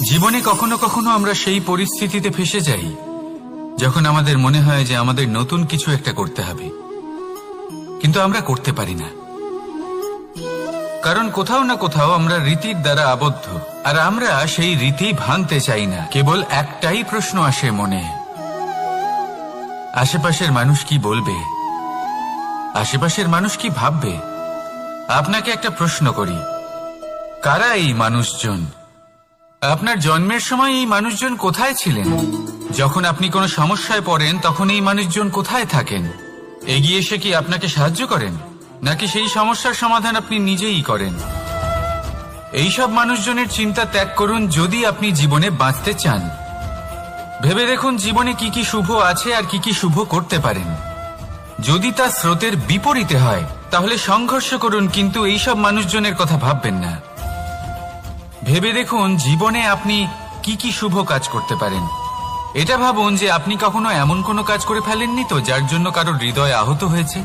জীবনে কখনো কখনো আমরা সেই পরিস্থিতিতে ফেসে যাই যখন আমাদের মনে হয় যে আমাদের নতুন কিছু একটা করতে হবে, কিন্তু আমরা করতে পারি না। কারণ কোথাও না কোথাও আমরা রীতির দ্বারা আবদ্ধ, আর আমরা সেই রীতি ভাঙতে চাই না। কেবল একটাই প্রশ্ন আসে মনে, আশেপাশের মানুষ কি বলবে, আশেপাশের মানুষ কি ভাববে। আপনাকে একটা প্রশ্ন করি, কারা এই মানুষজন? আপনার জন্মের সময় এই মানুষজন কোথায় ছিলেন? যখন আপনি কোনো সমস্যায় পড়েন তখন এই মানুষজন কোথায় থাকেন? এগিয়ে এসে কি আপনাকে সাহায্য করেন, নাকি সেই সমস্যার সমাধান আপনি নিজেই করেন? এইসব মানুষজনের চিন্তা ত্যাগ করুন যদি আপনি জীবনে বাঁচতে চান। ভেবে দেখুন জীবনে কি কি শুভ আছে আর কি কি শুভ করতে পারেন। যদি তা স্রোতের বিপরীতে হয় তাহলে সংঘর্ষ করুন, কিন্তু এইসব মানুষজনের কথা ভাববেন না। ভেবে দেখুন জীবনে আপনি কি কি শুভ কাজ করতে পারেন। এটা ভাবুন যে আপনি কখনো এমন কোনো কাজ করে ফেলেননি তো যার জন্য কারো হৃদয় আহত হয়েছে।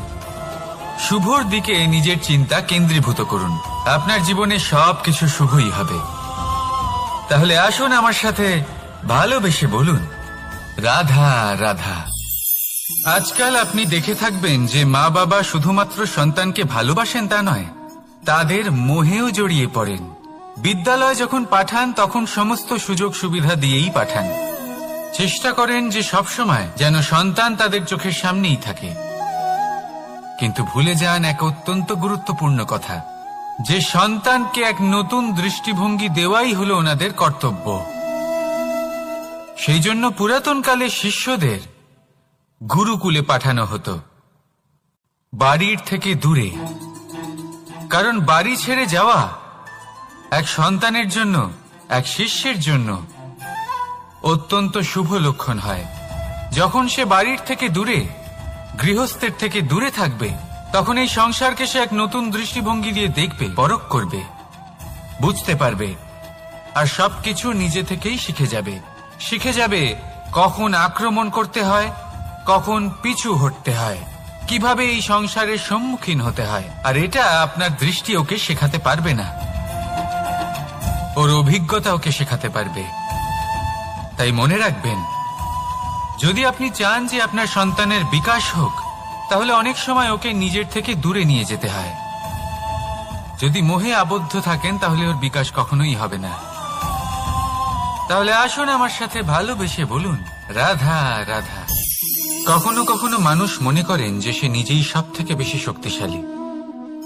শুভর দিকে নিজের চিন্তা কেন্দ্রীভূত করুন, আপনার জীবনে সব কিছু শুভই হবে। তাহলে আসুন আমার সাথে ভালোবেসে বলুন, রাধা রাধা। আজকাল আপনি দেখে থাকবেন যে মা বাবা শুধুমাত্র সন্তানকে ভালোবাসেন তা নয়, তাদের মোহেও জড়িয়ে পড়েন। বিদ্যালয়ে যখন পাঠান তখন সমস্ত সুযোগ সুবিধা দিয়েই পাঠান। চেষ্টা করেন যে সবসময় যেন সন্তান তাদের চোখের সামনেই থাকে, কিন্তু ভুলে যান এক অত্যন্ত গুরুত্বপূর্ণ কথা, যে সন্তানকে এক নতুন দৃষ্টিভঙ্গি দেওয়াই হলো ওনাদের কর্তব্য। সেই জন্য পুরাতন কালে শিষ্যদের গুরুকুলে পাঠানো হতো, বাড়ির থেকে দূরে। কারণ বাড়ি ছেড়ে যাওয়া এক সন্তানের জন্য, এক শিষ্যের জন্য অত্যন্ত শুভ লক্ষণ হয়। যখন সে বাড়ির থেকে দূরে, গৃহস্থের থেকে দূরে থাকবে, তখন এই সংসারকে সে এক নতুন দৃষ্টিভঙ্গি দিয়ে দেখবে, পরখ করবে, বুঝতে পারবে, আর সবকিছু নিজে থেকেই শিখে যাবে কখন আক্রমণ করতে হয়, কখন পিছু হটতে হয়, কিভাবে এই সংসারের সম্মুখীন হতে হয়। আর এটা আপনার দৃষ্টি ওকে শেখাতে পারবে না, ওর অভিজ্ঞতা ওকে শেখাতে পারবে। তাই মনে রাখবেন, যদি আপনি চান যে আপনার সন্তানের বিকাশ হোক, তাহলে অনেক সময় ওকে নিজের থেকে দূরে নিয়ে যেতে হয়। যদি মোহে আবদ্ধ থাকেন তাহলে ওর বিকাশ কখনোই হবে না। তাহলে আসুন আমার সাথে ভালোবেসে বলুন, রাধা রাধা। কখনো কখনো মানুষ মনে করেন যে সে নিজেই সব থেকে বেশি শক্তিশালী,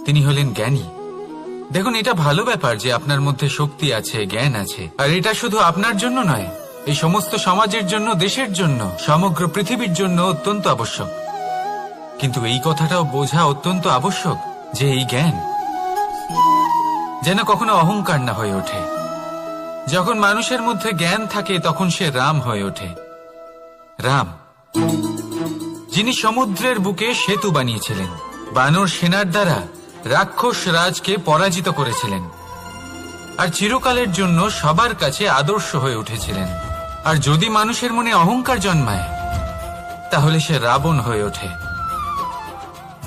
তিনি হলেন জ্ঞানী। দেখুন, এটা ভালো ব্যাপার যে আপনার মধ্যে শক্তি আছে, জ্ঞান আছে, আর এটা শুধু আপনার জন্য নয়, এই সমস্ত সমাজের জন্য, দেশের জন্য, সমগ্র পৃথিবীর জন্য অত্যন্ত আবশ্যক। কিন্তু এই কথাটাও বোঝা অত্যন্ত আবশ্যক যে এই জ্ঞান যেন কখনো অহংকার না হয়ে ওঠে। যখন মানুষের মধ্যে জ্ঞান থাকে তখন সে রাম হয়ে ওঠে। রাম, যিনি সমুদ্রের বুকে সেতু বানিয়েছিলেন, বানর সেনার দ্বারা রাক্ষস রাজকে পরাজিত করেছিলেন, আর চিরকালের জন্য সবার কাছে আদর্শ হয়ে উঠেছিলেন। আর যদি মানুষের মনে অহংকার জন্মায় তাহলে সে রাবণ হয়ে ওঠে।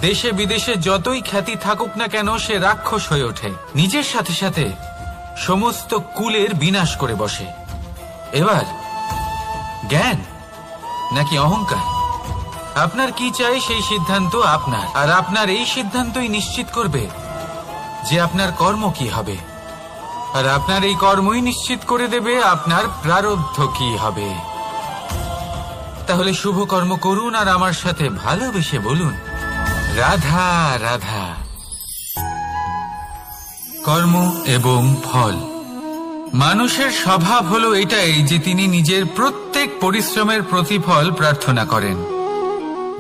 দেশে বিদেশে যতই খ্যাতি থাকুক না কেন সে রাক্ষস হয়ে ওঠে, নিজের সাথে সাথে সমস্ত কুলের বিনাশ করে বসে। এবার জ্ঞান নাকি অহংকার, আপনার কি চাই সেই সিদ্ধান্ত আপনার, আর আপনার এই সিদ্ধান্তই নিশ্চিত করবে যে আপনার কর্ম কি হবে, আর আপনার এই কর্মই নিশ্চিত করে দেবে আপনার প্রারব্ধ কি হবে। তাহলে শুভ কর্ম করুন আর আমার সাথে ভালোবেসে বলুন, রাধা রাধা। কর্ম এবং ফল। মানুষের স্বভাব হলো এটাই যে তিনি নিজের প্রত্যেক পরিশ্রমের প্রতিফল প্রার্থনা করেন।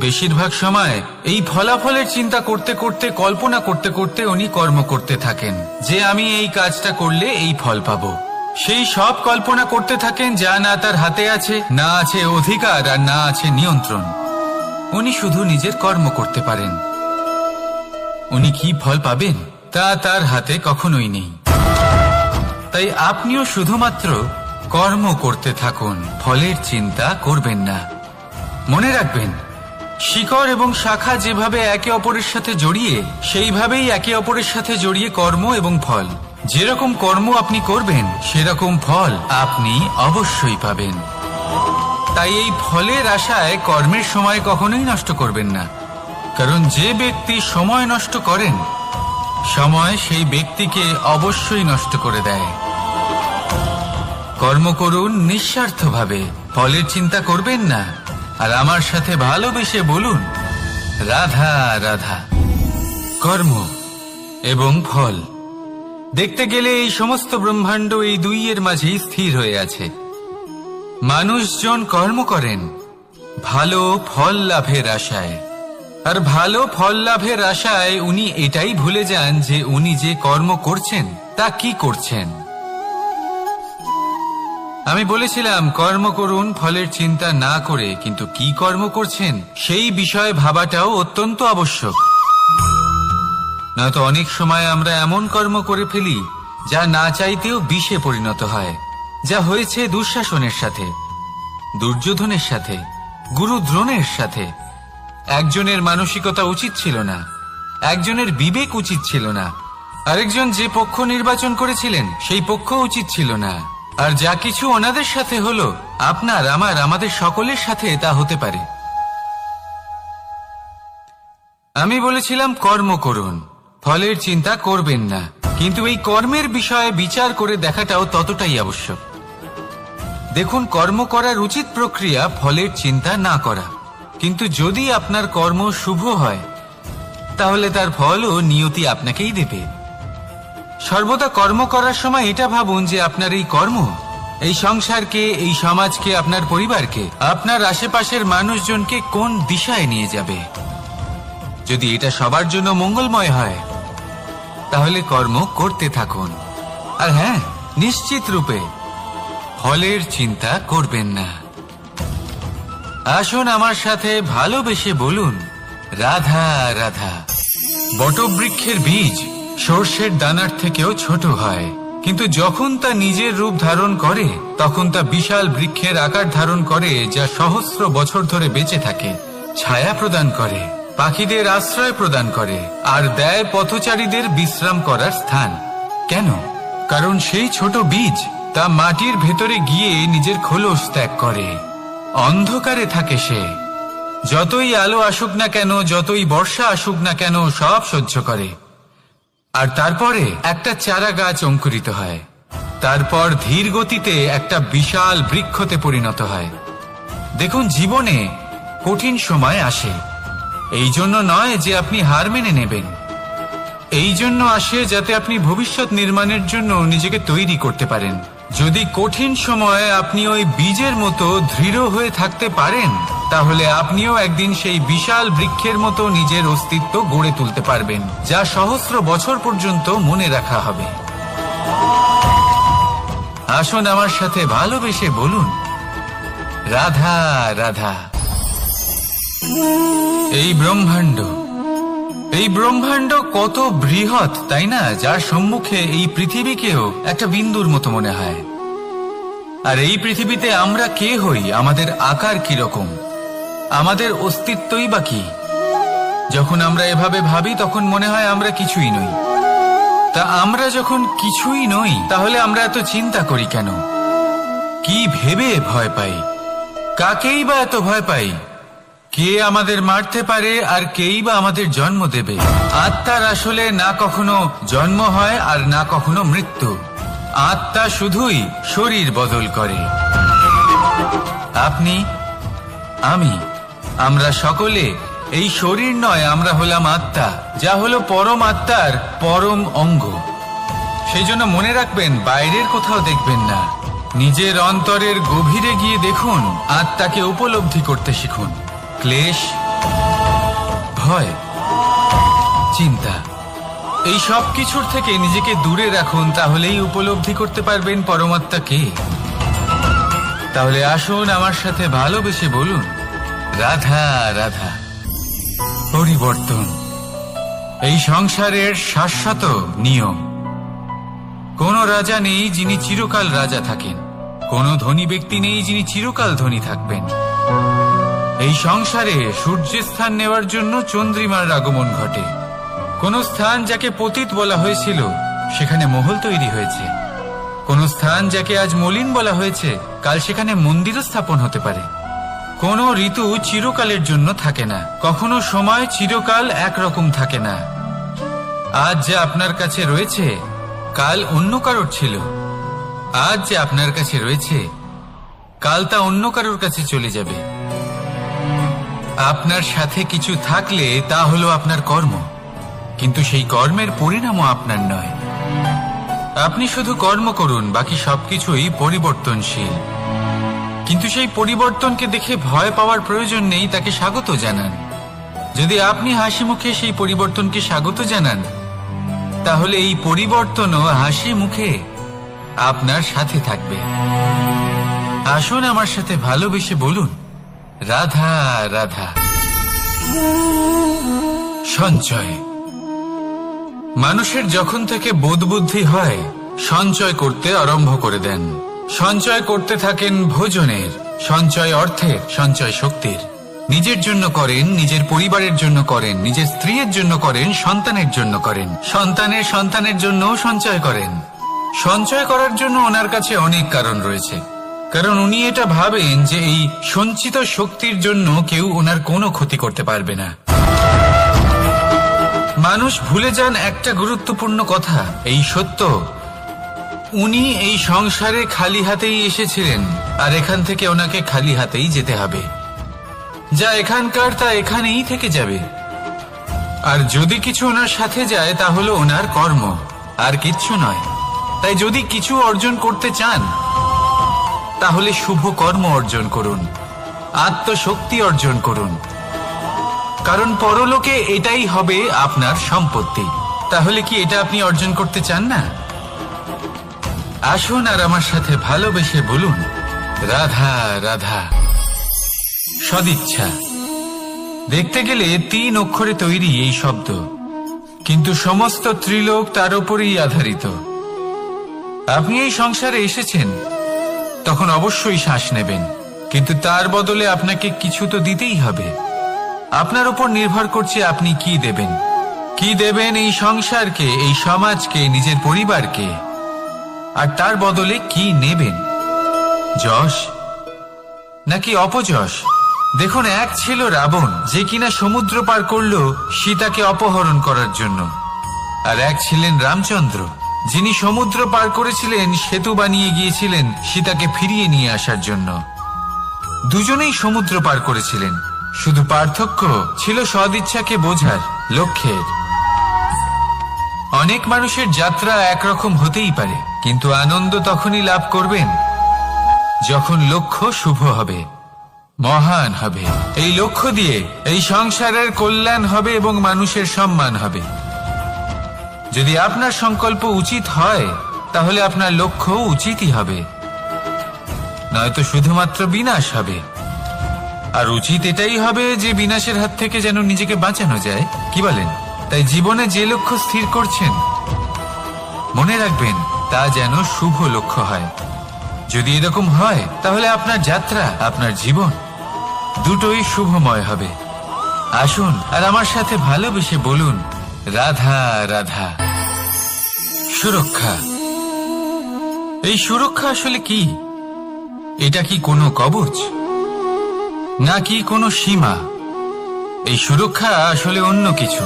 বেশিরভাগ সময় এই ফলাফলের চিন্তা করতে করতে, কল্পনা করতে করতে উনি কর্ম করতে থাকেন যে আমি এই কাজটা করলে এই ফল পাবো। সেই সব কল্পনা করতে থাকেন যা না তার হাতে আছে, না আছে অধিকার, আর না আছে নিয়ন্ত্রণ। উনি শুধু নিজের কর্ম করতে পারেন। উনি কি ফল পাবেন তা তার হাতে কখনোই নেই। তাই আপনিও শুধুমাত্র কর্ম করতে থাকুন, ফলের চিন্তা করবেন না। মনে রাখবেন, শিকড় এবং শাখা যেভাবে একে অপরের সাথে জড়িয়ে, সেইভাবেই একে অপরের সাথে জড়িয়ে কর্ম এবং ফল। যেরকম কর্ম আপনি করবেন সেরকম ফল আপনি অবশ্যই পাবেন। তাই এই ফলের আশায় কর্মের সময় কখনোই নষ্ট করবেন না, কারণ যে ব্যক্তি সময় নষ্ট করেন সময় সেই ব্যক্তিকে অবশ্যই নষ্ট করে দেয়। কর্ম করুন নিঃস্বার্থভাবে, ফলের চিন্তা করবেন না, আর আমার সাথে ভালোবেসে বলুন রাধা রাধা। কর্ম এবং ফল দেখতে গেলে এই সমস্ত ব্রহ্মাণ্ড এই দুইয়ের মাঝেই স্থির হয়ে আছে। মানুষজন কর্ম করেন ভালো ফল লাভের আশায়, আর ভালো ফল লাভের আশায় উনি এটাই ভুলে যান যে উনি যে কর্ম করছেন তা কি করছেন। আমি বলেছিলাম কর্ম করুন ফলের চিন্তা না করে, কিন্তু কি কর্ম করছেন সেই বিষয়ে ভাবাটাও অত্যন্ত আবশ্যক। নয়তো অনেক সময় আমরা এমন কর্ম করে ফেলি যা না চাইতেও বিষে পরিণত হয়, যা হয়েছে দুঃশাসনের সাথে, দুর্যোধনের সাথে, গুরু দ্রোণের সাথে। একজনের মানসিকতা উচিত ছিল না, একজনের বিবেক উচিত ছিল না, আরেকজন যে পক্ষ নির্বাচন করেছিলেন সেই পক্ষ উচিত ছিল না। আর যা কিছু ওনাদের সাথে হলো আপনার আমার আমাদের সকলের সাথে তা হতে পারে। আমি বলেছিলাম কর্ম করুন, ফলের চিন্তা করবেন না, কিন্তু এই কর্মের বিষয়ে বিচার করে দেখাটাও ততটাই আবশ্যক। দেখুন, কর্ম করার উচিত প্রক্রিয়া ফলের চিন্তা না করা, কিন্তু যদি আপনার কর্ম শুভ হয় তাহলে তার ফলও নিয়তি আপনাকেই দেবে। সর্বদা কর্ম করার সময় এটা ভাবুন যে আপনার এই কর্ম এই সংসারকে, এই সমাজকে, আপনার পরিবারকে, আপনার আশেপাশের মানুষজনকে কোন দিশায় নিয়ে যাবে। যদি এটা সবার জন্য মঙ্গলময় হয় তাহলে কর্ম করতে থাকুন। আর হ্যাঁ, নিশ্চিত রূপে ফলের চিন্তা করবেন না। আসুন আমার সাথে ভালোবেসে বলুন রাধা রাধা। বটবৃক্ষের বীজ সর্ষের দানার থেকেও ছোট হয়, কিন্তু যখন তা নিজের রূপ ধারণ করে তখন তা বিশাল বৃক্ষের আকার ধারণ করে, যা সহস্র বছর ধরে বেঁচে থাকে, ছায়া প্রদান করে, পাখিদের আশ্রয় প্রদান করে, আর দেয় পথচারীদের বিশ্রাম করার স্থান। কেন? কারণ সেই ছোট বীজ তা মাটির ভেতরে গিয়ে নিজের খোলস ত্যাগ করে। অন্ধকারে থাকে সে, যতই আলো আসুক না কেন, যতই বর্ষা আসুক না কেন, সব সহ্য করে। আর তারপরে একটা চারা গাছ অঙ্কুরিত হয়, তারপর ধীর গতিতে একটা বিশাল বৃক্ষতে পরিণত হয়। দেখুন, জীবনে কঠিন সময় আসে, এই জন্য নয় যে আপনি হার মেনে নেবেন, এই জন্য আসে যাতে আপনি ভবিষ্যৎ নির্মাণের জন্য নিজেকে তৈরি করতে পারেন। যদি কঠিন সময়ে আপনি ওই বীজের মতো দৃঢ় হয়ে থাকতে পারেন তাহলে আপনিও একদিন সেই বিশাল বৃক্ষের মতো নিজের অস্তিত্ব গড়ে তুলতে পারবেন, যা সহস্র বছর পর্যন্ত মনে রাখা হবে। আসুন আমার সাথে ভালোবেসে বলুন রাধা রাধা। এই ব্রহ্মাণ্ড কত বৃহৎ, তাই না? যার সম্মুখে এই পৃথিবীকেও একটা বিন্দুর মতো মনে হয়। আর এই পৃথিবীতে আমরা কে হই, আমাদের আকার কিরকম, আমাদের অস্তিত্বই বা কি? যখন আমরা এভাবে ভাবি তখন মনে হয় আমরা কিছুই নই। তা আমরা যখন কিছুই নই তাহলে আমরা এত চিন্তা করি কেন? কি ভেবে ভয় পাই? কাকেই বা এত ভয় পাই? কে আমাদের মারতে পারে আর কেই বা আমাদের জন্ম দেবে? আত্মার আসলে না কখনো জন্ম হয় আর না কখনো মৃত্যু। আত্মা শুধুই শরীর বদল করে। আপনি, আমি, আমরা সকলে এই শরীর নয়, আমরা হলাম আত্মা, যা হলো পরম আত্মার পরম অঙ্গ। সেই জন্য মনে রাখবেন, বাইরের কোথাও দেখবেন না, নিজের অন্তরের গভীরে গিয়ে দেখুন, আত্মাকে উপলব্ধি করতে শিখুন। ক্লেশ, ভয়, চিন্তা, এই সব কিছুর থেকে নিজেকে দূরে রাখুন, তাহলেই উপলব্ধি করতে পারবেন পরমাত্মাকে। তাহলে আসুন আমার সাথে ভালোবেসে বলুন রাধা রাধা। পরিবর্তন এই সংসারের শাশ্বত নিয়ম। কোন রাজা নেই যিনি চিরকাল রাজা থাকেন, কোন ধনী ব্যক্তি নেই যিনি চিরকাল ধনী থাকবেন। এই সংসারে সূর্যের স্থান নেওয়ার জন্য চন্দ্রিমার আগমন ঘটে। কোন স্থান যাকে পতিত বলা হয়েছিল সেখানে মহল তৈরি হয়েছে। কোন স্থান যাকে আজ মলিন বলা হয়েছে, কাল সেখানে মন্দিরও স্থাপন হতে পারে। কোন ঋতু চিরকালের জন্য থাকে না, কখনো সময় চিরকাল একরকম থাকে না। আজ যে আপনার কাছে রয়েছে কাল অন্য কারোর ছিল, আজ যে আপনার কাছে রয়েছে কাল তা অন্য কারোর কাছে চলে যাবে। আপনার সাথে কিছু থাকলে তা হলো আপনার কর্ম, কিন্তু সেই কর্মের পরিণামও আপনার নয়। আপনি শুধু কর্ম করুন, বাকি সবকিছুই পরিবর্তনশীল। কিন্তু সেই পরিবর্তনকে দেখে ভয় পাওয়ার প্রয়োজন নেই, তাকে স্বাগত জানান। যদি আপনি হাসি মুখে সেই পরিবর্তনকে স্বাগত জানান, তাহলে এই পরিবর্তনও হাসি মুখে আপনার সাথে থাকবে। আসুন আমার সাথে ভালোবেসে বলুন, রাধা রাধা। সঞ্চয়। মানুষের যখন থেকে বোধ বুদ্ধি হয়, সঞ্চয় করতে আরম্ভ করে দেন। সঞ্চয় করতে থাকেন ভোজনের, সঞ্চয় অর্থের, সঞ্চয় শক্তির। নিজের জন্য করেন, নিজের পরিবারের জন্য করেন, নিজের স্ত্রীর জন্য করেন, সন্তানের জন্য করেন, সন্তানের সন্তানের জন্যও সঞ্চয় করেন। সঞ্চয় করার জন্য ওনার কাছে অনেক কারণ রয়েছে, কারণ উনি এটা ভাবেন যে এই সঞ্চিত শক্তির জন্য কেউ ওনার কোনো ক্ষতি করতে পারবে না। মানুষ ভুলে যান একটা গুরুত্বপূর্ণ কথা, এই সত্য, উনি এই সংসারে খালি হাতেই এসেছিলেন, আর এখান থেকে ওনাকে খালি হাতেই যেতে হবে। যা এখানকার তা এখানেই থেকে যাবে। আর যদি কিছু ওনার সাথে যায় তা হলো ওনার কর্ম, আর কিচ্ছু নয়। তাই যদি কিছু অর্জন করতে চান, তাহলে শুভ কর্ম অর্জন করুন, আত্মশক্তি অর্জন করুন, কারণ পরলোকে এটাই হবে আপনার সম্পত্তি। তাহলে কি এটা আপনি অর্জন করতে চান না? আসুন আর আমার সাথে ভালোবেসে বলুন, রাধা রাধা। সদিচ্ছা। দেখতে গেলে 3 অক্ষরে তৈরি এই শব্দ, কিন্তু সমস্ত ত্রিলোক তার উপরেই আধারিত। আপনি এই সংসারে এসেছেন, তখন অবশ্যই শ্বাস নেবেন, কিন্তু তার বদলে আপনাকে কিছু তো দিতেই হবে। আপনার উপর নির্ভর করছে আপনি কি দেবেন। কি দেবেন এই সংসারকে, এই সমাজকে, নিজের পরিবারকে, আর তার বদলে কি নেবেন? যশ নাকি অপযশ? দেখুন, এক ছিল রাবণ, যে কিনা সমুদ্র পার করল সীতাকে অপহরণ করার জন্য, আর এক ছিলেন রামচন্দ্র, যিনি সমুদ্র পার করেছিলেন, সেতু বানিয়ে গিয়েছিলেন সীতাকে ফিরিয়ে নিয়ে আসার জন্য। দুজনেই সমুদ্র পার করেছিলেন, শুধু পার্থক্য ছিল সদিচ্ছাকে বোঝার, লক্ষ্যের। অনেক মানুষের যাত্রা একরকম হতেই পারে, কিন্তু আনন্দ তখনই লাভ করবেন যখন লক্ষ্য শুভ হবে, মহান হবে। এই লক্ষ্য দিয়ে এই সংসারের কল্যাণ হবে এবং মানুষের সম্মান হবে। যদি আপনার সংকল্প উচিত হয়, তাহলে আপনার লক্ষ্য উচিতই হবে, নয়তো শুধুমাত্র বিনাশ হবে। আর উচিত এটাই হবে যে বিনাশের হাত থেকে যেন নিজেকে বাঁচানো যায়, কি বলেন? তাই জীবনে যে লক্ষ্য স্থির করছেন, মনে রাখবেন তা যেন শুভ লক্ষ্য হয়। যদি এরকম হয়, তাহলে আপনার যাত্রা, আপনার জীবন দুটোই শুভময় হবে। আসুন আর আমার সাথে ভালোবেসে বলুন, রাধা রাধা। সুরক্ষা। এই সুরক্ষা আসলে কি? এটা কি কোনো কবচ নাকি কোনো সীমা? এই সুরক্ষা আসলে অন্য কিছু।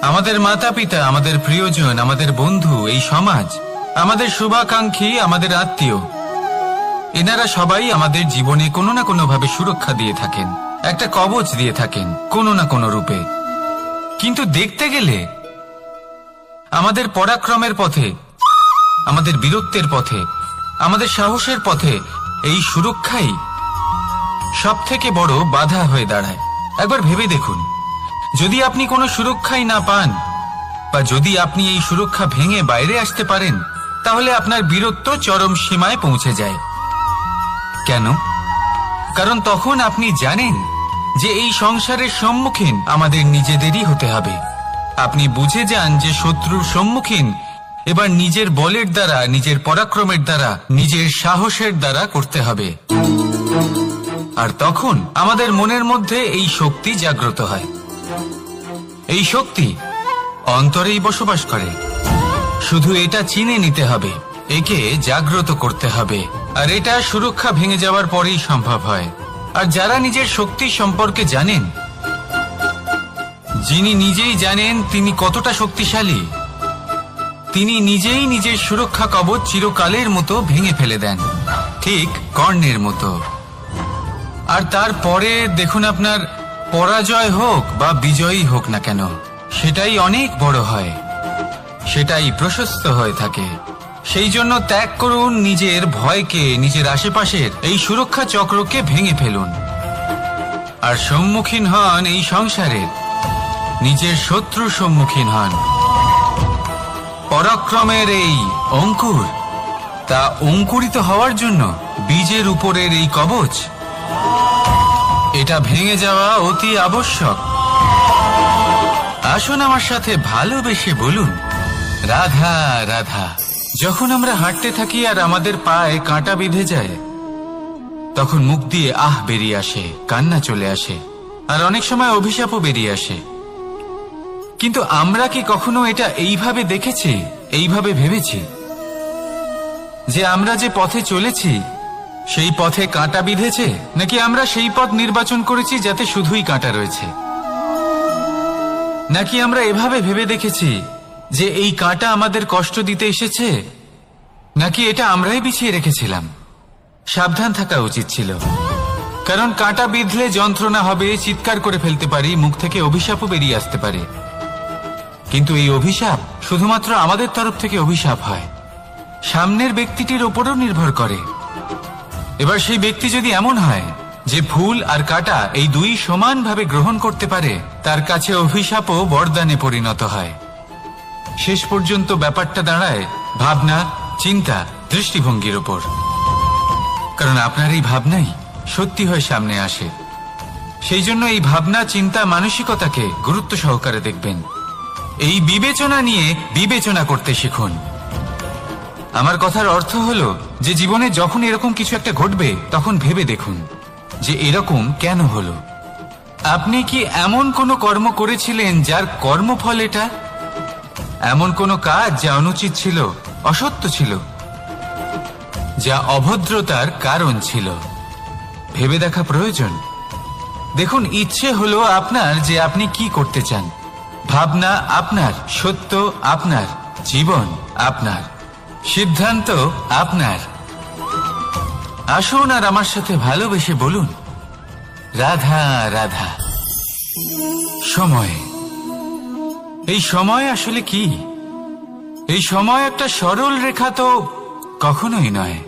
আমাদের মাতা পিতা, আমাদের প্রিয়জন, আমাদের বন্ধু, এই সমাজ, আমাদের শুভাকাঙ্ক্ষী, আমাদের আত্মীয়, এনারা সবাই আমাদের জীবনে কোনো না কোনো ভাবে সুরক্ষা দিয়ে থাকেন, একটা কবচ দিয়ে থাকেন কোনো না কোনো রূপে। কিন্তু দেখতে গেলে আমাদের পরাক্রমের পথে, আমাদের বীরত্বের পথে, আমাদের সাহসের পথে এই সুরক্ষাই সব থেকে বড় বাধা হয়ে দাঁড়ায়। একবার ভেবে দেখুন, যদি আপনি কোনো সুরক্ষাই না পান, বা যদি আপনি এই সুরক্ষা ভেঙে বাইরে আসতে পারেন, তাহলে আপনার বীরত্ব চরম সীমায় পৌঁছে যায়। কেন? কারণ তখন আপনি জানেন যে এই সংসারের সম্মুখীন আমাদের নিজেদেরই হতে হবে। আপনি বুঝে যান যে শত্রুর সম্মুখীন এবার নিজের বলের দ্বারা, নিজের পরাক্রমের দ্বারা, নিজের সাহসের দ্বারা করতে হবে। আর তখন আমাদের মনের মধ্যে এই শক্তি জাগ্রত হয়। এই শক্তি অন্তরেই বসবাস করে। শুধু এটা চিনে নিতে হবে, একে জাগ্রত করতে হবে, আর এটা সুরক্ষা ভেঙে যাওয়ার পরেই সম্ভব হয়। আর যারা নিজের শক্তি সম্পর্কে জানেন, যিনি নিজেই জানেন তিনি কতটা শক্তিশালী, তিনি নিজেই নিজের সুরক্ষা কবচ চিরকালের মতো ভেঙে ফেলে দেন, ঠিক কর্ণের মতো। আর তারপরে দেখুন, আপনার পরাজয় হোক বা বিজয়ী হোক না কেন, সেটাই অনেক বড় হয়, সেটাই প্রশস্ত হয়ে থাকে। সেই জন্য ত্যাগ করুন নিজের ভয়কে, নিজের আশেপাশের এই সুরক্ষা চক্রকে ভেঙে ফেলুন, আর সম্মুখীন হন এই সংসারের নিজের শত্রুর সম্মুখীন হন। পরাক্রমের এই অঙ্কুর, তা অঙ্কুরিত হওয়ার জন্য বীজের উপরের এই কবচ, এটা ভেঙে যাওয়া অতি আবশ্যক। আসুন আমার সাথে ভালোবেসে বলুন, রাধা রাধা। যখন আমরা হাঁটতে থাকি আর আমাদের পায়ে কাঁটা বিঁধে যায়, তখন মুখ দিয়ে আহ বেরিয়ে আসে, কান্না চলে আসে, আর অনেক সময় অভিশাপও বেরিয়ে আসে। কিন্তু আমরা কি কখনো এটা এইভাবে দেখেছি, এইভাবে ভেবেছি যে আমরা যে পথে চলেছি সেই পথে কাঁটা বিঁধেছে, নাকি আমরা সেই পথ নির্বাচন করেছি যাতে শুধুই কাঁটা রয়েছে? নাকি আমরা এভাবে ভেবে দেখেছি যে এই কাঁটা আমাদের কষ্ট দিতে এসেছে, নাকি এটা আমরাই বিছিয়ে রেখেছিলাম? সাবধান থাকা উচিত ছিল, কারণ কাঁটা বিঁধলে যন্ত্রণা হবে, চিৎকার করে ফেলতে পারি, মুখ থেকে অভিশাপও বেরিয়ে আসতে পারে। কিন্তু এই অভিশাপ শুধুমাত্র আমাদের তরফ থেকে অভিশাপ হয়, সামনের ব্যক্তিটির ওপরও নির্ভর করে। এবার সেই ব্যক্তি যদি এমন হয় যে ফুল আর কাঁটা এই দুই সমানভাবে গ্রহণ করতে পারে, তার কাছে অভিশাপও বরদানে পরিণত হয়। শেষ পর্যন্ত ব্যাপারটা দাঁড়ায় ভাবনা, চিন্তা, দৃষ্টিভঙ্গির ওপর। কারণ আপনার এই ভাবনাই সত্যি হয়ে সামনে আসে। সেই জন্য এই ভাবনা, চিন্তা, মানসিকতাকে গুরুত্ব সহকারে দেখবেন। এই বিবেচনা নিয়ে বিবেচনা করতে শিখুন। আমার কথার অর্থ হলো যে জীবনে যখন এরকম কিছু একটা ঘটবে, তখন ভেবে দেখুন যে এরকম কেন হলো। আপনি কি এমন কোনো কর্ম করেছিলেন যার কর্মফল এটা? এমন কোনো কাজ যা অনুচিত ছিল, অসত্য ছিল, যা অভদ্রতার কারণ ছিল? ভেবে দেখা প্রয়োজন। দেখুন, ইচ্ছে হলো আপনার যে আপনি কি করতে চান, ভাবনা আপনার, সত্য আপনার, জীবন আপনার, সিদ্ধান্ত আপনার। আসুন আর আমার সাথে ভালোবেসে বলুন, রাধা রাধা। সময়, এই সময় আসলে কি? এই সময় একটা সরল রেখা তো কখনোই নয়।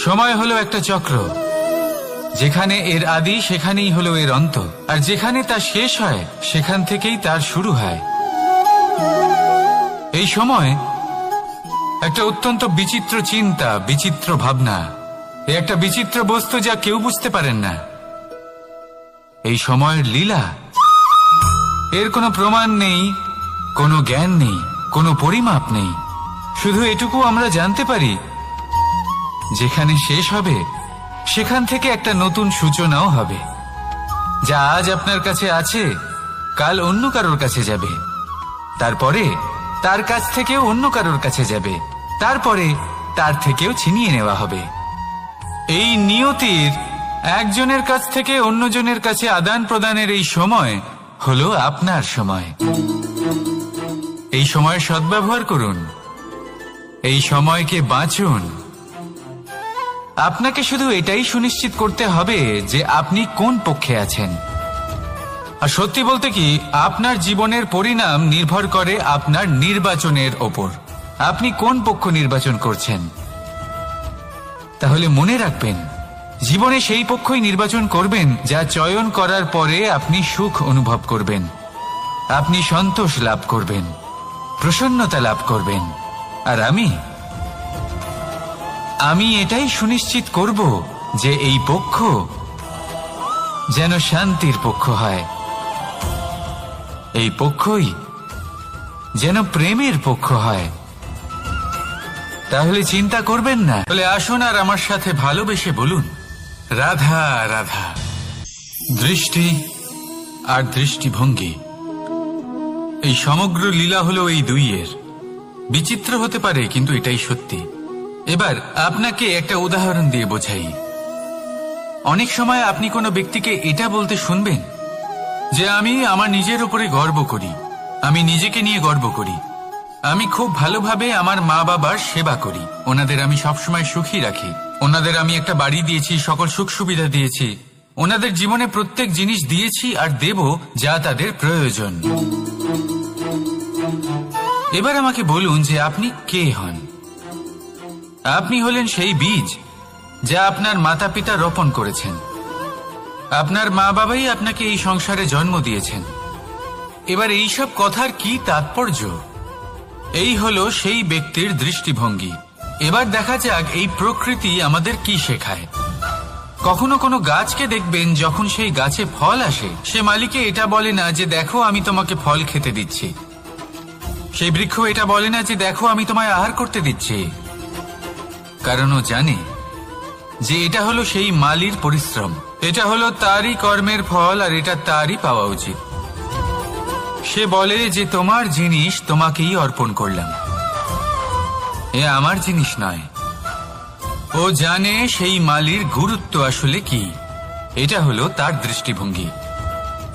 সময় হলো একটা চক্র, যেখানে এর আদি সেখানেই হলো এর অন্ত, আর যেখানে তা শেষ হয় সেখান থেকেই তার শুরু হয়। এই সময় একটা অত্যন্ত বিচিত্র চিন্তা, বিচিত্র ভাবনা, একটা বিচিত্র বস্তু যা কেউ বুঝতে পারেন না। এই সময়ের লীলা, এর কোনো প্রমাণ নেই, কোনো জ্ঞান নেই, কোনো পরিমাপ নেই। শুধু এটুকু আমরা জানতে পারি, যেখানে শেষ হবে সেখান থেকে একটা নতুন সূচনাও হবে। যা আজ আপনার কাছে আছে, কাল অন্য কারোর কাছে যাবে, তারপরে তার কাছ থেকেও অন্য কারোর কাছে যাবে, তারপরে তার থেকেও ছিনিয়ে নেওয়া হবে। এই নিয়তির একজনের কাছ থেকে অন্যজনের কাছে আদান প্রদানের এই সময় হলো আপনার সময়। এই সময়ের সদ্ব্যবহার করুন, এই সময়কে বাঁচুন। আপনাকে শুধু এটাই সুনিশ্চিত করতে হবে যে আপনি কোন পক্ষে আছেন। আর সত্যি বলতে কি, আপনার জীবনের পরিণাম নির্ভর করে আপনার নির্বাচনের ওপর। আপনি কোন পক্ষ নির্বাচন করছেন। তাহলে মনে রাখবেন, জীবনে সেই পক্ষই নির্বাচন করবেন যা চয়ন করার পরে আপনি সুখ অনুভব করবেন, আপনি সন্তোষ লাভ করবেন, প্রসন্নতা লাভ করবেন। আর আমি এটাই সুনিশ্চিত করব যে এই পক্ষ যেন শান্তির পক্ষ হয়, এই পক্ষই যেন প্রেমের পক্ষ হয়। তাহলে চিন্তা করবেন না। বলে আসুন আর আমার সাথে ভালোবেসে বলুন, রাধা রাধা। দৃষ্টি আর দৃষ্টিভঙ্গি, এই সমগ্র লীলা হলো এই দুইয়ের। বিচিত্র হতে পারে, কিন্তু এটাই সত্যি। এবার আপনাকে একটা উদাহরণ দিয়ে বোঝাই। অনেক সময় আপনি কোনো ব্যক্তিকে এটা বলতে শুনবেন যে আমি আমার নিজের উপরে গর্ব করি, আমি নিজেকে নিয়ে গর্ব করি, আমি খুব ভালোভাবে আমার মা বাবার সেবা করি, ওনাদের আমি সবসময় সুখী রাখি, ওনাদের আমি একটা বাড়ি দিয়েছি, সকল সুখ সুবিধা দিয়েছি, ওনাদের জীবনে প্রত্যেক জিনিস দিয়েছি আর দেব যা তাদের প্রয়োজন। এবার আমাকে বলুন যে আপনি কে হন? আপনি হলেন সেই বীজ যা আপনার মাতা পিতা রোপণ করেছেন। আপনার মা বাবাই আপনাকে এই সংসারে জন্ম দিয়েছেন। এবার এইসব কথার কি তাৎপর্য? এই হলো সেই ব্যক্তির দৃষ্টিভঙ্গি। এবার দেখা যাক এই প্রকৃতি আমাদের কি শেখায়। কখনো কোনো গাছকে দেখবেন, যখন সেই গাছে ফল আসে, সে মালিকে এটা বলে না যে দেখো আমি তোমাকে ফল খেতে দিচ্ছি। সেই বৃক্ষ এটা বলে না যে দেখো আমি তোমায় আহার করতে দিচ্ছি, কারণ ও জানে যে এটা হলো সেই মালির পরিশ্রম, এটা হলো তারই কর্মের ফল, আর এটা তারই পাওয়া উচিত। সে বলে যে তোমার জিনিস তোমাকেই অর্পণ করলাম, এ আমার জিনিস নয়। ও জানে সেই মালির গুরুত্ব আসলে কি, এটা হলো তার দৃষ্টিভঙ্গি।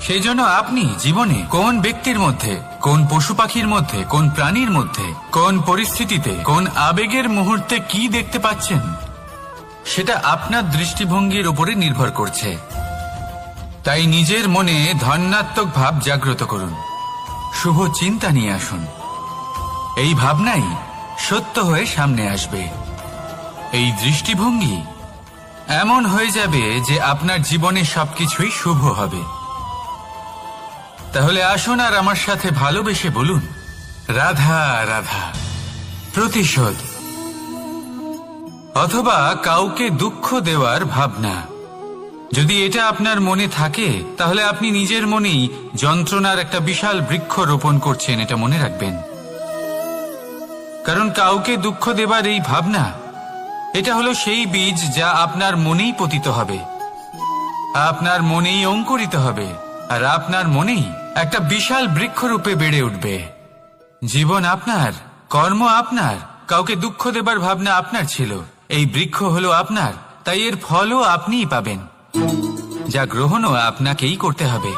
সেই জন্য আপনি জীবনে কোন ব্যক্তির মধ্যে, কোন পশু পাখির মধ্যে, কোন প্রাণীর মধ্যে, কোন পরিস্থিতিতে, কোন আবেগের মুহূর্তে কি দেখতে পাচ্ছেন, সেটা আপনার দৃষ্টিভঙ্গির উপরে নির্ভর করছে। তাই নিজের মনে ধনাত্মক ভাব জাগ্রত করুন, শুভ চিন্তা নিয়ে আসুন। এই ভাবনাই সত্য হয়ে সামনে আসবে। এই দৃষ্টিভঙ্গি এমন হয়ে যাবে যে আপনার জীবনে সবকিছুই শুভ হবে। তাহলে আসুন আর আমার সাথে ভালোবেসে বলুন, রাধা রাধা। প্রতিশোধ অথবা কাউকে দুঃখ দেওয়ার ভাবনা, যদি এটা আপনার মনে থাকে, তাহলে আপনি নিজের মনেই যন্ত্রণার একটা বিশাল বৃক্ষ রোপণ করছেন, এটা মনে রাখবেন। কারণ কাউকে দুঃখ দেবার এই ভাবনা, এটা হলো সেই বীজ যা আপনার মনেই পতিত হবে, আপনার মনেই অঙ্কুরিত হবে, আর আপনার মনেই একটা বিশাল বৃক্ষরূপে বেড়ে উঠবে। জীবন আপনার, কর্ম আপনার, কাউকে দুঃখ দেবার ভাবনা আপনার ছিল, এই বৃক্ষ হলো আপনার, তাই এর ফলও আপনিই পাবেন, যা গ্রহণও আপনাকেই করতে হবে।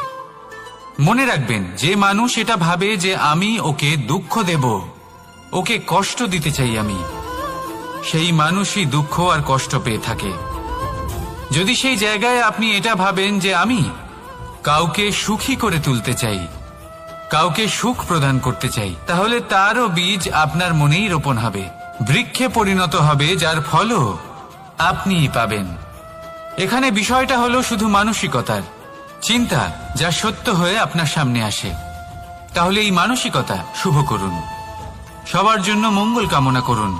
মনে রাখবেন, যে মানুষ এটা ভাবে যে আমি ওকে দুঃখ দেব, ওকে কষ্ট দিতে চাই আমি, সেই মানুষই দুঃখ আর কষ্ট পেয়ে থাকে। যদি সেই জায়গায় আপনি এটা ভাবেন যে আমি কাউকে সুখী করে তুলতে চাই, কাউকে সুখ প্রদান করতে চাই, তাহলে তারও বীজ আপনার মনেই রোপণ হবে, বৃক্ষে পরিণত হবে, যার ফলও আপনিই পাবেন। এখানে বিষয়টা হলো শুধু মানসিকতার চিন্তা, যা সত্য হয়ে আপনার সামনে আসে। তাহলে এই মানসিকতা শুভ করুন, সবার জন্য মঙ্গল কামনা করুন।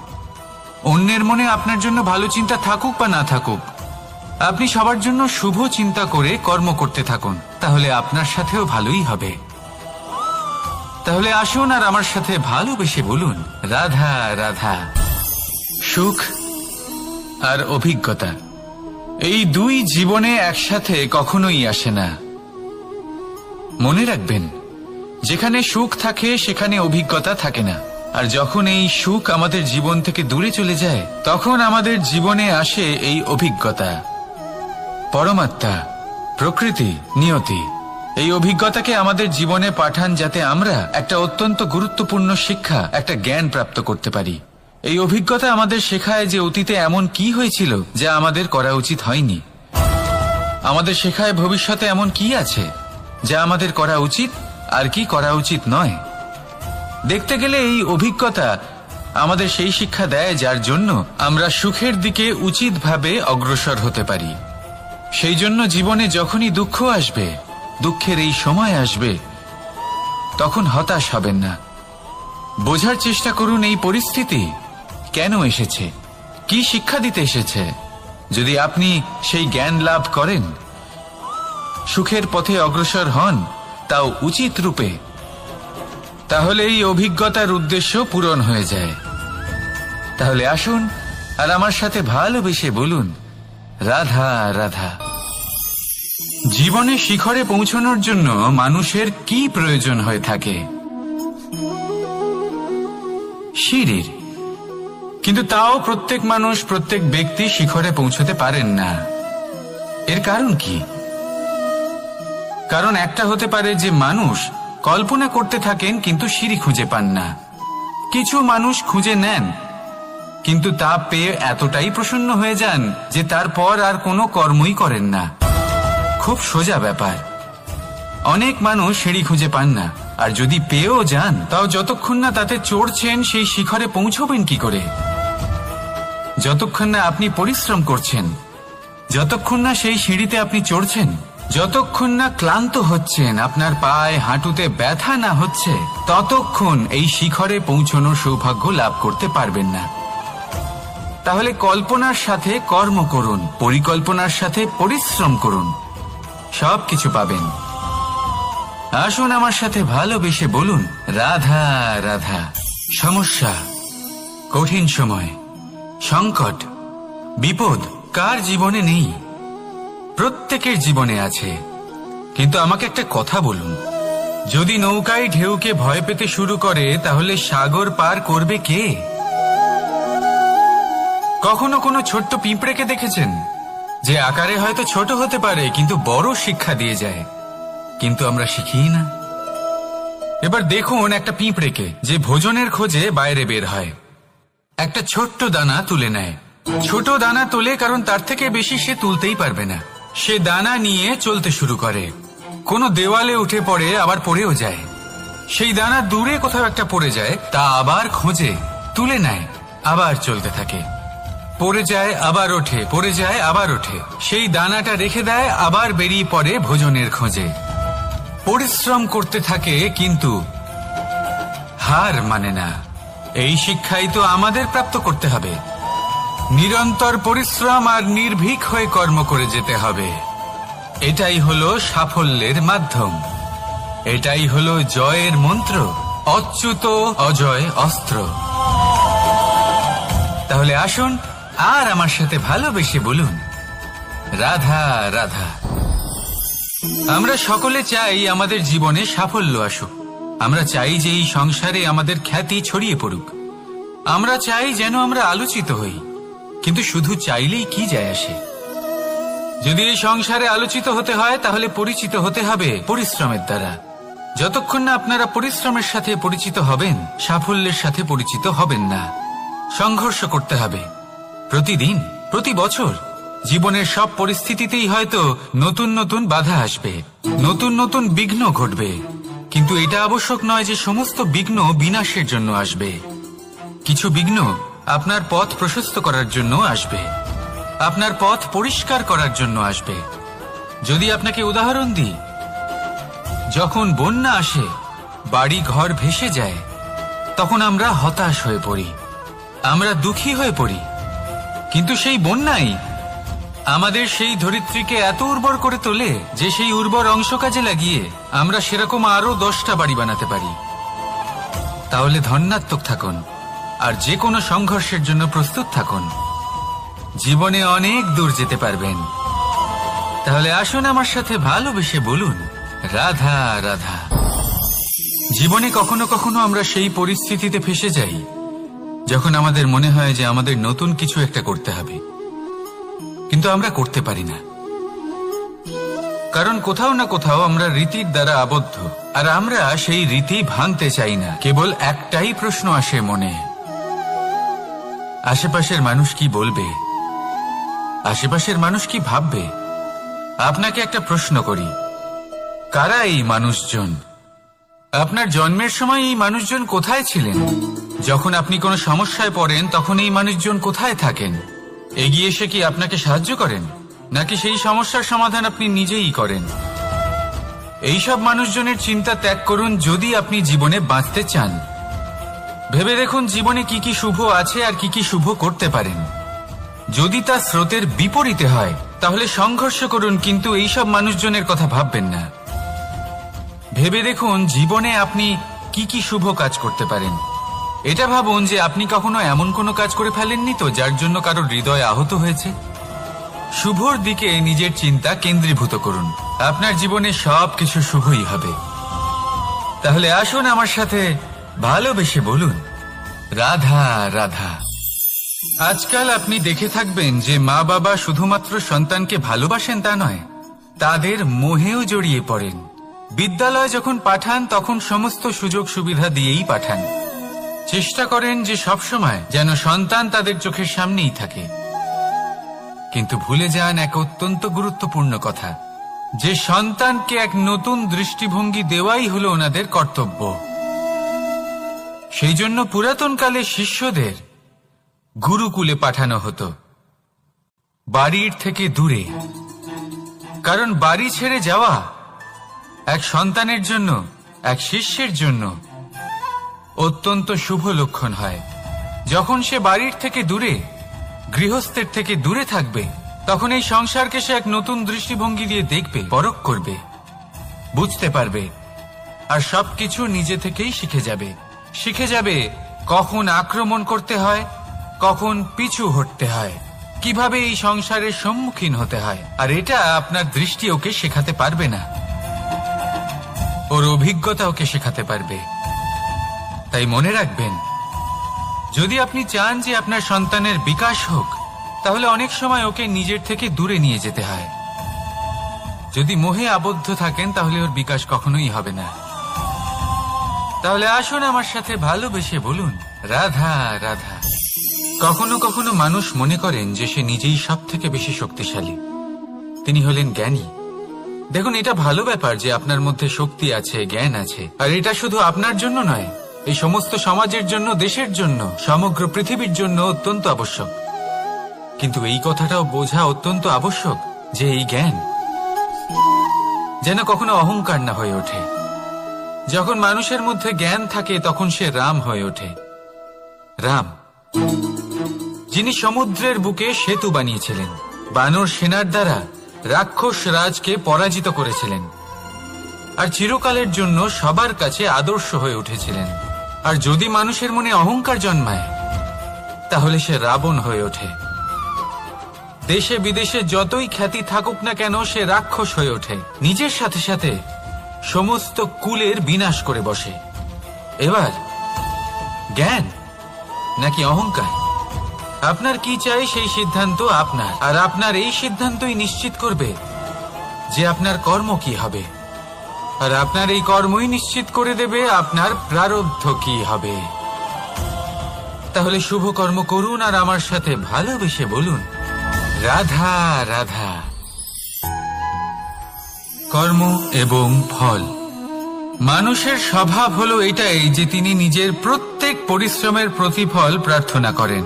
অন্যের মনে আপনার জন্য ভালো চিন্তা থাকুক বা না থাকুক, আপনি সবার জন্য শুভ চিন্তা করে কর্ম করতে থাকুন, তাহলে আপনার সাথেও ভালোই হবে। তাহলে আসুন আর আমার সাথে ভালোবেসে বলুন, রাধা রাধা। সুখ আর অভিজ্ঞতা, এই দুই জীবনে একসাথে কখনোই আসে না। মনে রাখবেন, যেখানে সুখ থাকে সেখানে অভিজ্ঞতা থাকে না, আর যখন এই সুখ আমাদের জীবন থেকে দূরে চলে যায়, তখন আমাদের জীবনে আসে এই অভিজ্ঞতা। পরমাত্মা, প্রকৃতি, নিয়তি এই অভিজ্ঞতাকে আমাদের জীবনে পাঠান, যাতে আমরা একটা অত্যন্ত গুরুত্বপূর্ণ শিক্ষা, একটা জ্ঞান প্রাপ্ত করতে পারি। এই অভিজ্ঞতা আমাদের শেখায় যে অতীতে এমন কি হয়েছিল যা আমাদের করা উচিত হয়নি। আমাদের শেখায় ভবিষ্যতে এমন কি আছে যা আমাদের করা উচিত আর কি করা উচিত নয়। দেখতে গেলে এই অভিজ্ঞতা আমাদের সেই শিক্ষা দেয় যার জন্য আমরা সুখের দিকে উচিতভাবে অগ্রসর হতে পারি। সেই জন্য জীবনে যখনই দুঃখ আসবে, দুঃখের এই সময় আসবে, তখন হতাশ হবেন না। বোঝার চেষ্টা করুন এই পরিস্থিতি কেন এসেছে, কি শিক্ষা দিতে এসেছে। যদি আপনি সেই জ্ঞান লাভ করেন, সুখের পথে অগ্রসর হন, তাও উচিত রূপে, তাহলে এই অভিজ্ঞতার উদ্দেশ্য পূরণ হয়ে যায়। তাহলে আসুন আর আমার সাথে ভালোবেসে বলুন, রাধা রাধা। জীবনে শিখরে পৌঁছানোর জন্য মানুষের কি প্রয়োজন হয়ে থাকে? সিঁড়ির। কিন্তু তাও প্রত্যেক মানুষ, প্রত্যেক ব্যক্তি শিখরে পৌঁছতে পারেন না। এর কারণ কি? কারণ একটা হতে পারে যে মানুষ কল্পনা করতে থাকেন কিন্তু সিঁড়ি খুঁজে পান না। কিছু মানুষ খুঁজে নেন কিন্তু তা পেয়ে এতটাই প্রসন্ন হয়ে যান যে তারপর আর কোনো কর্মই করেন না। খুব সোজা ব্যাপার। অনেক মানুষ সিঁড়ি খুঁজে পান না, আর যদি পেয়েও যান তাও যতক্ষণ না তাতে চড়ছেন সেই শিখরে পৌঁছবেন কি করে? যতক্ষণ না আপনি পরিশ্রম করছেন, যতক্ষণ না সেই সিঁড়িতে আপনি চড়ছেন, যতক্ষণ না ক্লান্ত হচ্ছেন, আপনার পায়ে হাঁটুতে ব্যথা না হচ্ছে, ততক্ষণ এই শিখরে পৌঁছানোর সৌভাগ্য লাভ করতে পারবেন না। তাহলে কল্পনার সাথে কর্ম করুন, পরিকল্পনার সাথে পরিশ্রম করুন, সবকিছু পাবেন। আসুন আমার সাথে ভালোবেসে বলুন, রাধা রাধা। সমস্যা, কঠিন সময়, সংকট, বিপদ কার জীবনে নেই? প্রত্যেকের জীবনে আছে। কিন্তু আমাকে একটা কথা বলুন, যদি নৌকায় ঢেউকে ভয় পেতে শুরু করে তাহলে সাগর পার করবে কে? কখনো কোনো ছোট্ট পিঁপড়েকে দেখেছেন যে আকারে হয়তো ছোট হতে পারে কিন্তু বড় শিক্ষা দিয়ে যায়? কিন্তু আমরা শিখি না। এবার দেখুন একটা পিঁপড়েকে যে ভোজনের খোঁজে বাইরে বের হয়, একটা ছোট্ট দানা তুলে নেয়। ছোট দানা তোলে কারণ তার থেকে বেশি সে তুলতেই পারবে না। সে দানা নিয়ে চলতে শুরু করে, কোনো দেওয়ালে উঠে পড়ে, আবার পড়েও যায়। সেই দানা দূরে কোথাও একটা পড়ে যায়, তা আবার খোঁজে, তুলে নেয়, আবার চলতে থাকে। পড়ে যায় আবার ওঠে, পড়ে যায় আবার ওঠে। সেই দানাটা রেখে দেয়, আবার বেরিয়ে পড়ে ভোজনের খোঁজে। পরিশ্রম করতে থাকে কিন্তু হার মানে না। এই শিক্ষাই তো আমাদের প্রাপ্ত করতে হবে। নিরন্তর পরিশ্রম আর নির্ভীক হয়ে কর্ম করে যেতে হবে। এটাই হলো সাফল্যের মাধ্যম, এটাই হলো জয়ের মন্ত্র, অচ্যুত অজয় অস্ত্র। তাহলে আসুন আর আমার সাথে ভালোবেসে বলুন, রাধা রাধা। আমরা সকলে চাই আমাদের জীবনে সাফল্য আসুক। আমরা চাই যে এই সংসারে আমাদের খ্যাতি ছড়িয়ে পড়ুক। আমরা চাই যেন আমরা আলোচিত হই। কিন্তু শুধু চাইলেই কি যায় আসে? যদি এই সংসারে আলোচিত হতে হয় তাহলে পরিচিত হতে হবে পরিশ্রমের দ্বারা। যতক্ষণ না আপনারা পরিশ্রমের সাথে পরিচিত হবেন, সাফল্যের সাথে পরিচিত হবেন না। সংঘর্ষ করতে হবে প্রতিদিন, প্রতি বছর। জীবনের সব পরিস্থিতিতেই হয়তো নতুন নতুন বাধা আসবে, নতুন নতুন বিঘ্ন ঘটবে। কিন্তু এটা আবশ্যক নয় যে সমস্ত বিঘ্ন বিনাশের জন্য আসবে। কিছু বিঘ্ন আপনার পথ প্রশস্ত করার জন্য আসবে, আপনার পথ পরিষ্কার করার জন্য আসবে। যদি আপনাকে উদাহরণ দিই, যখন বন্যা আসে, বাড়ি ঘর ভেসে যায়, তখন আমরা হতাশ হয়ে পড়ি, আমরা দুঃখী হয়ে পড়ি। কিন্তু সেই বন্যাই আমাদের সেই ধরিত্রীকে এত উর্বর করে তোলে যে সেই উর্বর অংশ কাজে লাগিয়ে আমরা সেরকম আরো 10টা বাড়ি বানাতে পারি। তাহলে ধন্যাত্মক থাকুন আর যে কোনো সংঘর্ষের জন্য প্রস্তুত থাকুন। জীবনে অনেক দূর যেতে পারবেন। তাহলে আসুন আমার সাথে ভালোবেসে বলুন, রাধা রাধা। জীবনে কখনো কখনো আমরা সেই পরিস্থিতিতে ফেসে যাই যখন আমাদের মনে হয় যে আমাদের নতুন কিছু একটা করতে হবে, কিন্তু আমরা করতে পারি না। কারণ কোথাও না কোথাও আমরা রীতির দ্বারা আবদ্ধ, আর আমরা সেই রীতি ভাঙতে চাই না। কেবল একটাই প্রশ্ন আসে মনে, আশেপাশের মানুষ কি বলবে, আশেপাশের মানুষ কি ভাববে। আপনাকে একটা প্রশ্ন করি, কারা এই মানুষজন? আপনার জন্মের সময় এই মানুষজন কোথায় ছিলেন? যখন আপনি কোনো সমস্যায় পড়েন তখন এই মানুষজন কোথায় থাকেন? এগিয়ে এসে কি আপনাকে সাহায্য করেন, নাকি সেই সমস্যার সমাধান আপনি নিজেই করেন? এইসব মানুষজনের চিন্তা ত্যাগ করুন যদি আপনি জীবনে বাঁচতে চান। ভেবে দেখুন জীবনে কি কি শুভ আছে আর কি কি শুভ করতে পারেন। যদি তা স্রোতের বিপরীতে হয় তাহলে সংঘর্ষ করুন, কিন্তু এইসব মানুষজনের কথা ভাববেন না। ভেবে দেখুন জীবনে আপনি কি কি শুভ কাজ করতে পারেন। এটা ভাবুন যে আপনি কখনো এমন কোনো কাজ করে ফেলেননি তো যার জন্য কারোর হৃদয় আহত হয়েছে। শুভর দিকে নিজের চিন্তা কেন্দ্রীভূত করুন, আপনার জীবনে সবকিছু শুভই হবে। তাহলে আসুন আমার সাথে ভালোবেসে বলুন, রাধা রাধা। আজকাল আপনি দেখে থাকবেন যে মা বাবা শুধুমাত্র সন্তানকে ভালোবাসেন তা নয়, তাদের মোহেও জড়িয়ে পড়েন। বিদ্যালয় যখন পাঠান তখন সমস্ত সুযোগ সুবিধা দিয়েই পাঠান। চেষ্টা করেন যে সবসময় যেন সন্তান তাদের চোখের সামনেই থাকে। কিন্তু ভুলে যান এক অত্যন্ত গুরুত্বপূর্ণ কথা, যে সন্তানকে এক নতুন দৃষ্টিভঙ্গি দেওয়াই হলো ওনাদের কর্তব্য। সেই জন্য পুরাতন কালে শিষ্যদের গুরুকুলে পাঠানো হতো, বাড়ির থেকে দূরে। কারণ বাড়ি ছেড়ে যাওয়া এক সন্তানের জন্য, এক শিষ্যের জন্য অত্যন্ত শুভ লক্ষণ হয়। যখন সে বাড়ির থেকে দূরে, গৃহস্থের থেকে দূরে থাকবে, তখন এই সংসারকে সে এক নতুন দৃষ্টিভঙ্গি দিয়ে দেখবে, পরখ করবে, বুঝতে পারবে, আর সবকিছু নিজে থেকেই শিখে যাবে কখন আক্রমণ করতে হয়, কখন পিছু হটতে হয়, কিভাবে এই সংসারের সম্মুখীন হতে হয়। আর এটা আপনার দৃষ্টি ওকে শেখাতে পারবে না, ওর অভিজ্ঞতা ওকে শেখাতে পারবে। তাই মনে রাখবেন, যদি আপনি চান যে আপনার সন্তানের বিকাশ হোক, তাহলে অনেক সময় ওকে নিজের থেকে দূরে নিয়ে যেতে হয়। যদি মোহে আবদ্ধ থাকেন তাহলে ওর বিকাশ কখনোই হবে না। তাহলে আসুন আমার সাথে ভালোবেসে বলুন রাধা রাধা। কখনো কখনো মানুষ মনে করেন যে সে নিজেই সব থেকে বেশি শক্তিশালী, তিনি হলেন জ্ঞানী। দেখুন, এটা ভালো ব্যাপার যে আপনার মধ্যে শক্তি আছে, জ্ঞান আছে, আর এটা শুধু আপনার জন্য নয়, এই সমস্ত সমাজের জন্য, দেশের জন্য, সমগ্র পৃথিবীর জন্য অত্যন্ত আবশ্যক। কিন্তু এই কথাটাও বোঝা অত্যন্ত আবশ্যক যে এই জ্ঞান যেন কখনো অহংকার না হয়ে ওঠে। যখন মানুষের মধ্যে জ্ঞান থাকে তখন সে রাম হয়ে ওঠে। রাম, যিনি সমুদ্রের বুকে সেতু বানিয়েছিলেন, বানর সেনার দ্বারা রাক্ষস রাজকে পরাজিত করেছিলেন, আর চিরকালের জন্য সবার কাছে আদর্শ হয়ে উঠেছিলেন। আর যদি মানুষের মনে অহংকার জন্মায় তাহলে সে রাবণ হয়ে ওঠে। দেশে বিদেশে যতই খ্যাতি থাকুক না কেন, সে রাক্ষস হয়ে ওঠে, নিজের সাথে সাথে সমস্ত কুলের বিনাশ করে বসে। এবার জ্ঞান নাকি অহংকার, আপনার কি চাই সেই সিদ্ধান্ত আপনার, আর আপনার এই সিদ্ধান্তই নিশ্চিত করবে যে আপনার কর্ম কি হবে, আর আপনার এই কর্মই নিশ্চিত করে দেবে আপনার প্রারব্ধ কি হবে। তাহলে শুভ কর্ম করুন আর আমার সাথে ভালোবেসে বলুন রাধা রাধা। কর্ম এবং ফল। মানুষের স্বভাব হলো এটাই যে তিনি নিজের প্রত্যেক পরিশ্রমের প্রতিফল প্রার্থনা করেন।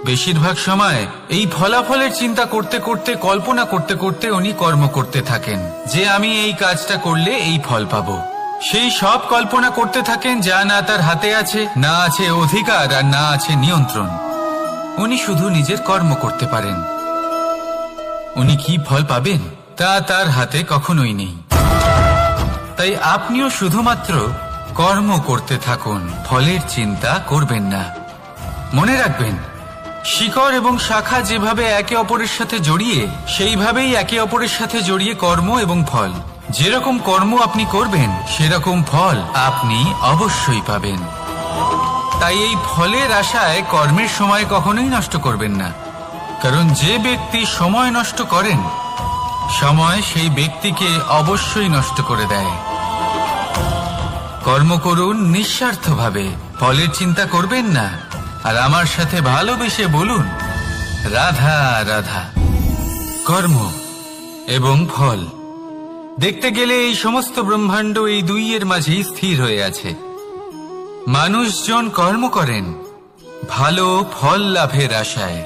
বেশিরভাগ সময় এই ফলাফলের চিন্তা করতে করতে, কল্পনা করতে করতে উনি কর্ম করতে থাকেন, যে আমি এই কাজটা করলে এই ফল পাবো। সেই সব কল্পনা করতে থাকেন যা না তার হাতে আছে, না আছে অধিকার, আর না আছে নিয়ন্ত্রণ। উনি শুধু নিজের কর্ম করতে পারেন। উনি কি ফল পাবেন তা তার হাতে কখনোই নেই। তাই আপনিও শুধুমাত্র কর্ম করতে থাকুন, ফলের চিন্তা করবেন না। মনে রাখবেন, শিকড় এবং শাখা যেভাবে একে অপরের সাথে জড়িয়ে, সেইভাবেই একে অপরের সাথে জড়িয়ে কর্ম এবং ফল। যেরকম কর্ম আপনি করবেন সেরকম ফল আপনি অবশ্যই পাবেন। তাই এই ফলের আশায় কর্মের সময় কখনোই নষ্ট করবেন না, কারণ যে ব্যক্তি সময় নষ্ট করেন, সময় সেই ব্যক্তিকে অবশ্যই নষ্ট করে দেয়। কর্ম করুন নিঃস্বার্থভাবে, ফলের চিন্তা করবেন না, আর আমার সাথে ভালোবেসে বলুন রাধা রাধা। কর্ম এবং ফল। দেখতে গেলে এই সমস্ত ব্রহ্মাণ্ড এই দুইয়ের মাঝেই স্থির হয়ে আছে। মানুষজন কর্ম করেন ভালো ফল লাভের আশায়,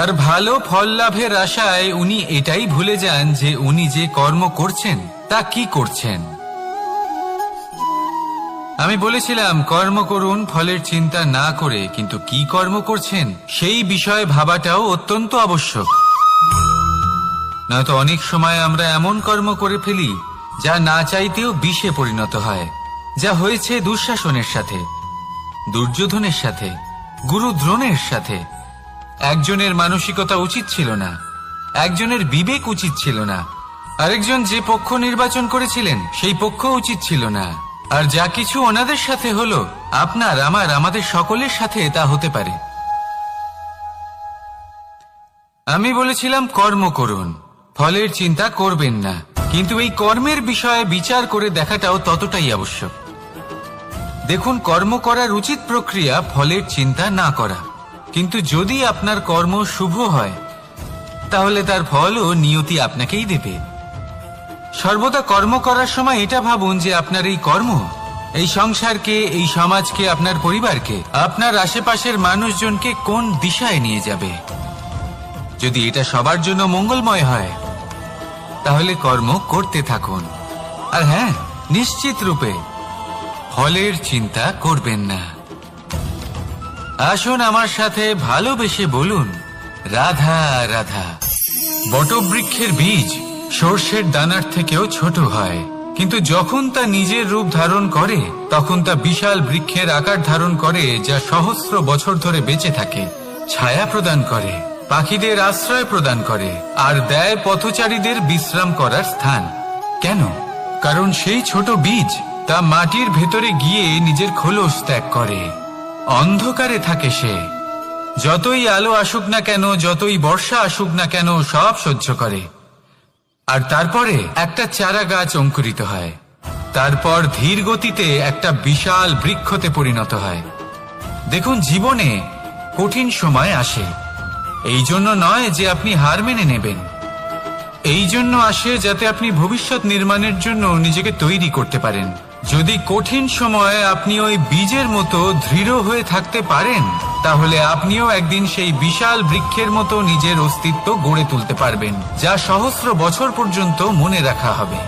আর ভালো ফল লাভের আশায় উনি এটাই ভুলে যান যে উনি যে কর্ম করছেন তা কি করছেন। আমি বলেছিলাম কর্ম করুন ফলের চিন্তা না করে, কিন্তু কি কর্ম করছেন সেই বিষয়ে ভাবাটাও অত্যন্ত আবশ্যক। নয়তো অনেক সময় আমরা এমন কর্ম করে ফেলি যা না চাইতেও বিষে পরিণত হয়, যা হয়েছে দুঃশাসনের সাথে, দুর্যোধনের সাথে, গুরু দ্রোণের সাথে। একজনের মানসিকতা উচিত ছিল না, একজনের বিবেক উচিত ছিল না, আরেকজন যে পক্ষ নির্বাচন করেছিলেন সেই পক্ষ উচিত ছিল না। আর যা কিছু ওনাদের সাথে হলো, আপনার, আমার, আমাদের সকলের সাথে তা হতে পারে। আমি বলেছিলাম কর্ম করুন, ফলের চিন্তা করবেন না, কিন্তু এই কর্মের বিষয়ে বিচার করে দেখাটাও ততটাই আবশ্যক। দেখুন, কর্ম করার উচিত প্রক্রিয়া ফলের চিন্তা না করা, কিন্তু যদি আপনার কর্ম শুভ হয় তাহলে তার ফলও নিয়তি আপনাকেই দেবে। সর্বদা কর্ম করার সময় এটা ভাবুন যে আপনার এই কর্ম এই সংসারকে, এই সমাজকে, আপনার পরিবারকে, আপনার আশেপাশের মানুষজনকে কোন দিশায় নিয়ে যাবে। যদি এটা সবার জন্য মঙ্গলময় হয় তাহলে কর্ম করতে থাকুন। আর হ্যাঁ, নিশ্চিত রূপে ফলের চিন্তা করবেন না। আসুন আমার সাথে ভালোবেসে বলুন, রাধা রাধা। বটবৃক্ষের বীজ সর্ষের দানার থেকেও ছোট হয়, কিন্তু যখন তা নিজের রূপ ধারণ করে তখন তা বিশাল বৃক্ষের আকার ধারণ করে, যা সহস্র বছর ধরে বেঁচে থাকে, ছায়া প্রদান করে, পাখিদের আশ্রয় প্রদান করে, আর দেয় পথচারীদের বিশ্রাম করার স্থান। কেন? কারণ সেই ছোট বীজ তা মাটির ভেতরে গিয়ে নিজের খোলস ত্যাগ করে। অন্ধকারে থাকে সে, যতই আলো আসুক না কেন, যতই বর্ষা আসুক না কেন, সব সহ্য করে। আর তারপরে একটা চারা গাছ অঙ্কুরিত হয়, তারপর ধীর গতিতে একটা বিশাল বৃক্ষতে পরিণত হয়। দেখুন, জীবনে কঠিন সময় আসে, এই জন্য নয় যে আপনি হার মেনে নেবেন, এই জন্য আসে যাতে আপনি ভবিষ্যৎ নির্মাণের জন্য নিজেকে তৈরি করতে পারেন। যদি কঠিন সময়ে আপনি ওই বীজের মতো দৃঢ় হয়ে থাকতে পারেন তাহলে আপনিও একদিন সেই বিশাল বৃক্ষের মতো নিজের অস্তিত্ব গড়ে তুলতে পারবেন, যা সহস্র বছর পর্যন্ত মনে রাখা হবে।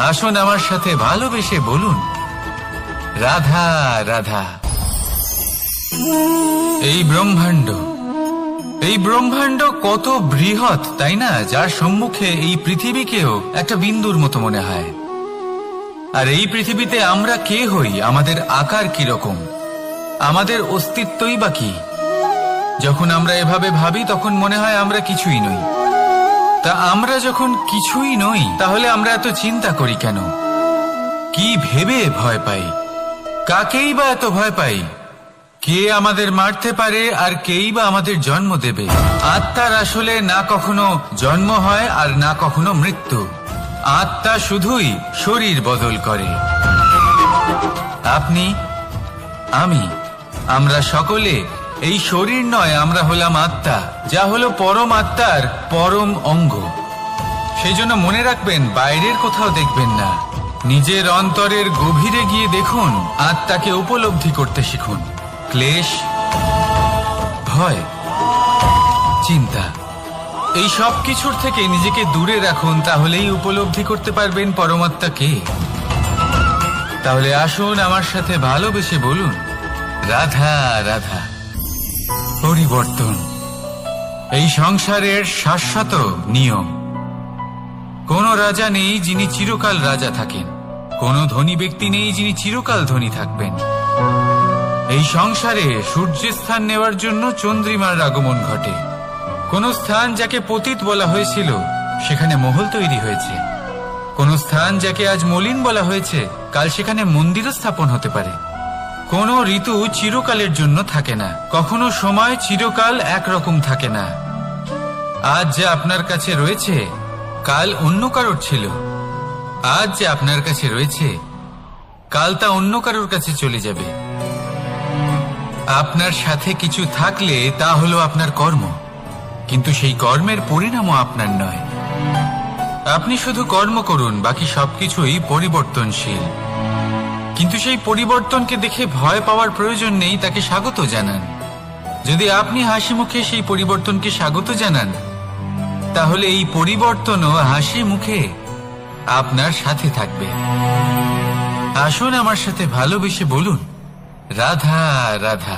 আসুন আমার সাথে ভালোবেসে বলুন, রাধা রাধা। এই ব্রহ্মাণ্ড কত বৃহৎ, তাই না? যার সম্মুখে এই পৃথিবীকেও একটা বিন্দুর মতো মনে হয়। আর এই পৃথিবীতে আমরা কে হই, আমাদের আকার কিরকম, আমাদের অস্তিত্বই বা কি? যখন আমরা এভাবে ভাবি তখন মনে হয় আমরা কিছুই নই। তা আমরা যখন কিছুই নই তাহলে আমরা এত চিন্তা করি কেন? কি ভেবে ভয় পাই? কাকেই বা এত ভয় পাই? কে আমাদের মারতে পারে আর কেই বা আমাদের জন্ম দেবে? আত্মার আসলে না কখনো জন্ম হয় আর না কখনো মৃত্যু। আত্মা শুধুই শরীর বদল করে। আপনি, আমি, আমরা সকলে এই শরীর নয়, আমরা হলাম আত্মা, যা হলো পরম আত্মার পরম অঙ্গ। সেই জন্য মনে রাখবেন, বাইরের কোথাও দেখবেন না, নিজের অন্তরের গভীরে গিয়ে দেখুন, আত্মাকে উপলব্ধি করতে শিখুন। ক্লেশ, ভয়, চিন্তা, এই সব কিছুর থেকে নিজেকে দূরে রাখুন, তাহলেই উপলব্ধি করতে পারবেন পরমাত্মাকে। তাহলে আসুন আমার সাথে ভালোবেসে বলুন, রাধা রাধা। পরিবর্তন এই সংসারের শাশ্বত নিয়ম। কোন রাজা নেই যিনি চিরকাল রাজা থাকেন, কোন ধনী ব্যক্তি নেই যিনি চিরকাল ধনী থাকবেন। এই সংসারে সূর্যের স্থান নেওয়ার জন্য চন্দ্রিমার আগমন ঘটে। কোন স্থান যাকে পতিত বলা হয়েছিল সেখানে মহল তৈরি হয়েছে, কোন স্থান যাকে আজ মলিন বলা হয়েছে কাল সেখানে মন্দিরও স্থাপন হতে পারে। কোন ঋতু চিরকালের জন্য থাকে না, কখনো সময় চিরকাল একরকম থাকে না। আজ যা আপনার কাছে রয়েছে কাল অন্য কারোর ছিল, আজ যে আপনার কাছে রয়েছে কাল তা অন্য কারোর কাছে চলে যাবে। আপনার সাথে কিছু থাকলে তা হলো আপনার কর্ম, কিন্তু সেই কর্মের পরিণামও আপনার নয়। আপনি শুধু কর্ম করুন, বাকি সবকিছুই পরিবর্তনশীল। কিন্তু সেই পরিবর্তনকে দেখে ভয় পাওয়ার প্রয়োজন নেই, তাকে স্বাগত জানান। যদি আপনি হাসি মুখে সেই পরিবর্তনকে স্বাগত জানান তাহলে এই পরিবর্তনও হাসি মুখে আপনার সাথে থাকবে। আসুন আমার সাথে ভালোবেসে বলুন, রাধা রাধা।